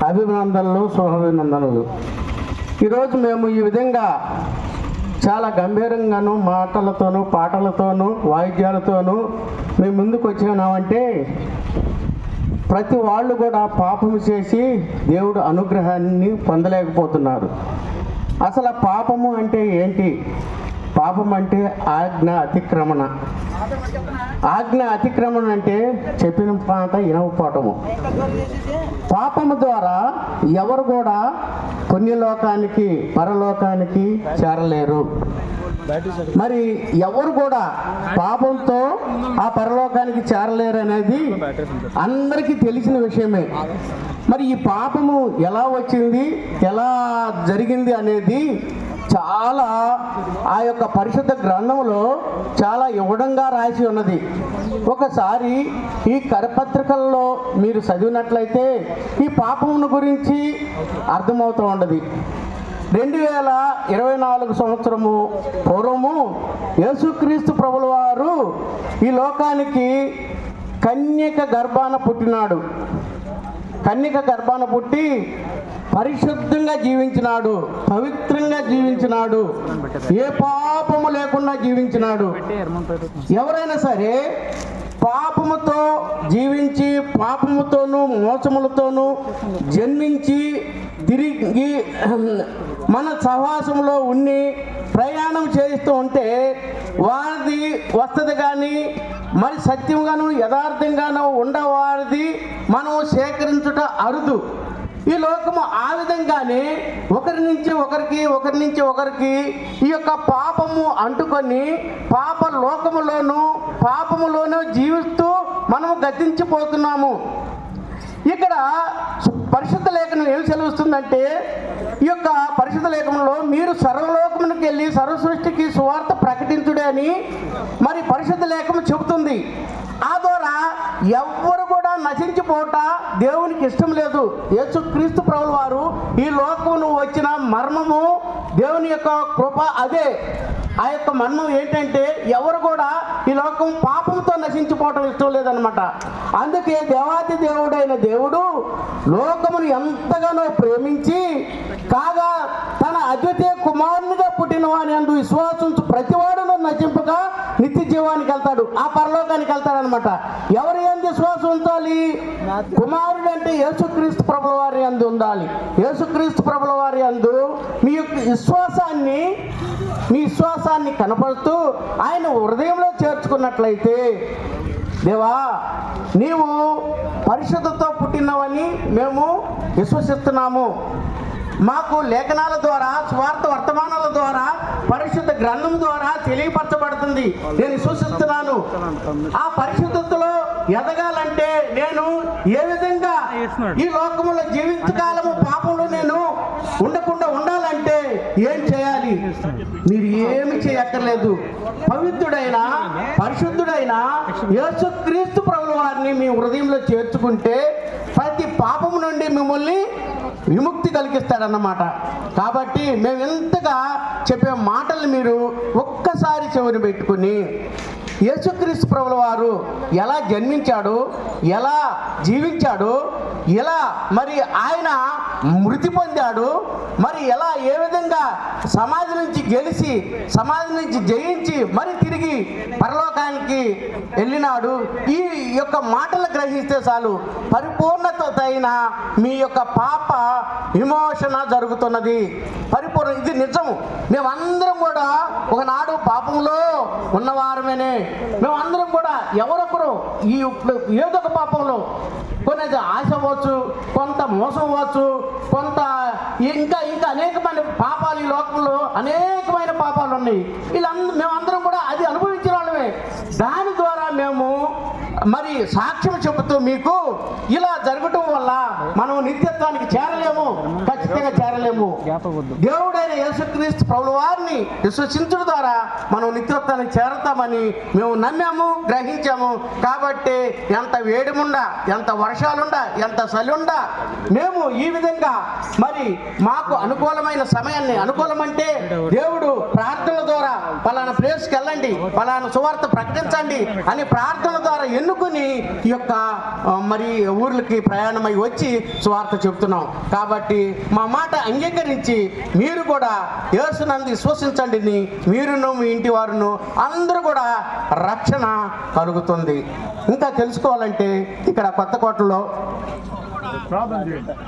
అభినందనలు, శుభాభినందనలు. ఈరోజు మేము ఈ విధంగా చాలా గంభీరంగాను మాటలతోనూ పాటలతోనూ వాయిద్యాలతోనూ మేము ముందుకు వచ్చినామంటే ప్రతి వాళ్ళు కూడా పాపం చేసి దేవుడు అనుగ్రహాన్ని పొందలేకపోతున్నారు. అసలు పాపము అంటే ఏంటి? పాపం అంటే ఆజ్ఞ అతిక్రమణ. ఆజ్ఞ అతిక్రమణ అంటే చెప్పిన మాట వినకపోవటము. పాపము ద్వారా ఎవరు కూడా పుణ్యలోకానికి పరలోకానికి చేరలేరు. మరి ఎవరు కూడా పాపంతో ఆ పరలోకానికి చేరలేరు అనేది అందరికీ తెలిసిన విషయమే. మరి ఈ పాపము ఎలా వచ్చింది, ఎలా జరిగింది అనేది చాలా ఆ యొక్క పరిశుద్ధ గ్రంథంలో చాలా వివరంగా రాసి ఉన్నది. ఒకసారి ఈ కరపత్రికల్లో మీరు చదివినట్లయితే ఈ పాపమును గురించి అర్థమవుతూ ఉండదు. 2024 సంవత్సరము పూర్వము యేసుక్రీస్తు ప్రభుల వారు ఈ లోకానికి కన్యక గర్భాన పుట్టినాడు. కన్యక గర్భాన పుట్టి పరిశుద్ధంగా జీవించినాడు, పవిత్రంగా జీవించినాడు, ఏ పాపము లేకుండా జీవించినాడు. ఎవరైనా సరే పాపముతో జీవించి పాపముతోనూ మోసములతోనూ జన్మించి తిరిగి మన సహవాసంలో ఉండి ప్రయాణం చేస్తూ ఉంటే వారిది వస్తుంది. కానీ మరి సత్యంగాను యథార్థంగాను ఉండవారిది మనం సేకరించుట అరుదు. ఈ లోకము ఆ విధంగానే ఒకరి నుంచి ఒకరికి ఈ యొక్క పాపము అంటుకొని పాప లోకములోనూ పాపములోనూ జీవిస్తూ మనము గతించిపోతున్నాము. ఇక్కడ పరిశుద్ధ లేఖనం ఏం సెలవుస్తుందంటే, ఈ యొక్క పరిశుద్ధ లేఖనంలో మీరు సర్వలోకమునికి వెళ్ళి సర్వ సృష్టికి సువార్త ప్రకటించుడే అని మరి పరిశుద్ధ లేఖనం చెబుతుంది. ఆ ద్వారా ఎవ్వరు కూడా నశించిపోట దేవునికి ఇష్టం లేదు. యేసుక్రీస్తు ప్రభుల వారు ఈ లోకమును వచ్చిన మర్మము, దేవుని యొక్క కృప అదే. ఆ యొక్క మర్మం ఏంటంటే ఎవరు కూడా ఈ లోకం పాపంతో నశించిపోవటం ఇష్టం లేదనమాట. అందుకే దేవాది దేవుడైన దేవుడు లోకమును ఎంతగానో ప్రేమించి కాగా తన అద్వితీయ కుమారునిగా పుట్టిన వాని అందు విశ్వాసించు ప్రతివాడును నశింపగా నిత్య జీవానికి వెళ్తాడు, ఆ పరలోకానికి వెళ్తాడు అనమాట. ఎవరి యందు విశ్వాసం ఉంచాలి? కుమారుడు అంటే యేసుక్రీస్తు ప్రభుల వారి యందు ఉండాలి. యేసుక్రీస్తు ప్రభుల వారి యందు మీ యొక్క విశ్వాసాన్ని కనపరుస్తూ ఆయన హృదయంలో చేర్చుకున్నట్లయితే, దేవా నీవు పరిశుద్ధతో పుట్టినవని మేము విశ్వసిస్తున్నాము, మాకు లేఖనాల ద్వారా స్వార్థ వర్తమానాల ద్వారా పరిశుద్ధ గ్రంథం ద్వారా తెలియపరచబడుతుంది, నేను విశ్వసిస్తున్నాను. ఆ పరిశుద్ధతలో ఎదగాలంటే నేను ఏ విధంగా ఈ లోకములో జీవితకాలము పాపంలో నేను ఉండకుండా ఉండాలంటే ఏం చేయాలి? మీరు ఏమి చేయక్కర్లేదు. పవిత్రుడైన పరిశుద్ధుడైన యేసుక్రీస్తు ప్రభుల వారిని మీ హృదయంలో చేర్చుకుంటే ప్రతి పాపము నుండి మిమ్మల్ని విముక్తి కలిగిస్తాడన్నమాట. కాబట్టి మేము ఎంతగా చెప్పే మాటలు మీరు ఒక్కసారి చెవిని పెట్టుకుని యేసుక్రీస్తు ప్రభుల వారు ఎలా జన్మించాడు, ఎలా జీవించాడు, ఎలా మరి ఆయన మృతి పొందాడు, మరి ఎలా ఏ విధంగా సమాధి నుంచి గెలిచి సమాధి నుంచి జయించి మరి తిరిగి పరలోకానికి వెళ్ళినాడు, ఈ యొక్క మాటలు గ్రహిస్తే చాలు పరిపూర్ణత అయిన మీ యొక్క పాప విమోచన జరుగుతున్నది. పరిపూర్ణ ఇది నిజం. మేమందరం కూడా ఒకనాడు పాపంలో ఉన్నవారమేనే. మేమందరం కూడా ఎవరొకరు ఈ ఏదో ఒక పాపంలో, కొన్ని ఆశ అవ్వచ్చు, కొంత మోసం అవ్వచ్చు, కొంత ఇంకా అనేకమైన పాపాలు, ఈ లోకంలో అనేకమైన పాపాలు ఉన్నాయి. మేమందరం కూడా అది అనుభవించిన వాళ్ళమే. దాని ద్వారా మేము మరి సాక్ష్యం చెబుతూ మీకు ఇలా జరగటం వల్ల మనం నిత్యత్వానికి చేరలేము, ఖచ్చితంగా చేరలేము. దేవుడైన యేసుక్రీస్తు ప్రభుల వారిని విశ్వసించడం ద్వారా మనం నిత్యోత్తానికి చేరతామని మేము నమ్మాము, గ్రహించాము. కాబట్టి ఎంత వేడిముండా, ఎంత వర్షాలుండా, ఎంత చలిండా మేము ఈ విధంగా మరి మాకు అనుకూలమైన సమయాన్ని, అనుకూలమంటే దేవుడు ప్రార్థనల ద్వారా పలానా ప్లేస్కి వెళ్ళండి, పలానా సువార్త ప్రకటించండి అని ప్రార్థనల ద్వారా ఎన్నుకుని ఈ యొక్క మరి ఊర్లకి ప్రయాణమై వచ్చి సువార్త చెబుతున్నాం. కాబట్టి మా మాట అంగీకరించి మీరు కూడా యేసునందు విశ్వసించండి, మీరును మీ ఇంటి వారును అందరూ కూడా రక్షణ కలుగుతుంది. ఇంకా తెలుసుకోవాలంటే ఇక్కడ కొత్తకోటలో ప్రార్థన చేస్తారు.